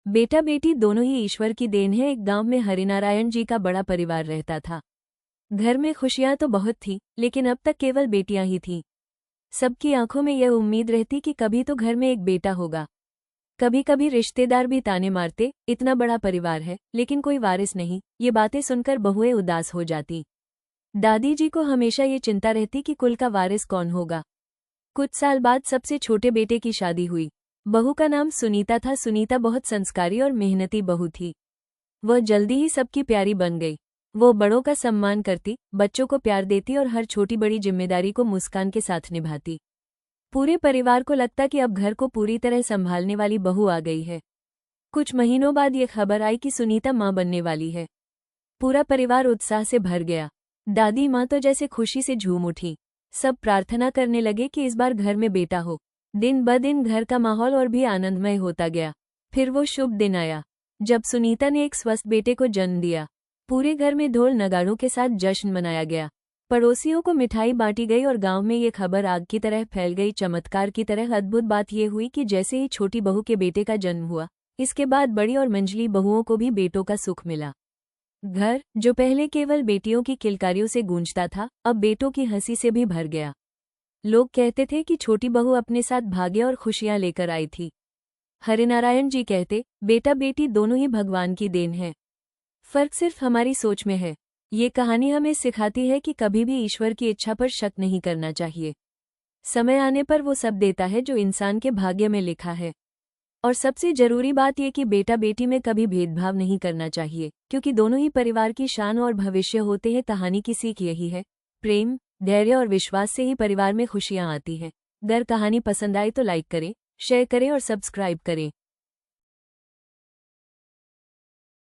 बेटा बेटी दोनों ही ईश्वर की देन है। एक गांव में हरिनारायण जी का बड़ा परिवार रहता था। घर में खुशियां तो बहुत थी, लेकिन अब तक केवल बेटियां ही थीं। सबकी आंखों में यह उम्मीद रहती कि कभी तो घर में एक बेटा होगा। कभी कभी रिश्तेदार भी ताने मारते, इतना बड़ा परिवार है लेकिन कोई वारिस नहीं। ये बातें सुनकर बहुएं उदास हो जाती। दादी जी को हमेशा ये चिंता रहती कि कुल का वारिस कौन होगा। कुछ साल बाद सबसे छोटे बेटे की शादी हुई। बहू का नाम सुनीता था। सुनीता बहुत संस्कारी और मेहनती बहू थी। वह जल्दी ही सबकी प्यारी बन गई। वो बड़ों का सम्मान करती, बच्चों को प्यार देती और हर छोटी बड़ी जिम्मेदारी को मुस्कान के साथ निभाती। पूरे परिवार को लगता कि अब घर को पूरी तरह संभालने वाली बहू आ गई है। कुछ महीनों बाद ये खबर आई कि सुनीता मां बनने वाली है। पूरा परिवार उत्साह से भर गया। दादी माँ तो जैसे खुशी से झूम उठी। सब प्रार्थना करने लगे कि इस बार घर में बेटा हो। दिन ब दिन घर का माहौल और भी आनंदमय होता गया। फिर वो शुभ दिन आया जब सुनीता ने एक स्वस्थ बेटे को जन्म दिया। पूरे घर में ढोल नगाड़ों के साथ जश्न मनाया गया। पड़ोसियों को मिठाई बांटी गई और गांव में ये खबर आग की तरह फैल गई। चमत्कार की तरह अद्भुत बात ये हुई कि जैसे ही छोटी बहू के बेटे का जन्म हुआ, इसके बाद बड़ी और मंझली बहुओं को भी बेटों का सुख मिला। घर, जो पहले केवल बेटियों की किलकारियों से गूंजता था, अब बेटों की हंसी से भी भर गया। लोग कहते थे कि छोटी बहू अपने साथ भाग्य और खुशियां लेकर आई थी। हरिनारायण जी कहते, बेटा बेटी दोनों ही भगवान की देन है। फर्क सिर्फ हमारी सोच में है। ये कहानी हमें सिखाती है कि कभी भी ईश्वर की इच्छा पर शक नहीं करना चाहिए। समय आने पर वो सब देता है जो इंसान के भाग्य में लिखा है। और सबसे जरूरी बात यह कि बेटा बेटी में कभी भेदभाव नहीं करना चाहिए, क्योंकि दोनों ही परिवार की शान और भविष्य होते हैं। कहानी की सीख यही है, प्रेम, धैर्य और विश्वास से ही परिवार में खुशियां आती हैं। अगर कहानी पसंद आए तो लाइक करें, शेयर करें और सब्सक्राइब करें।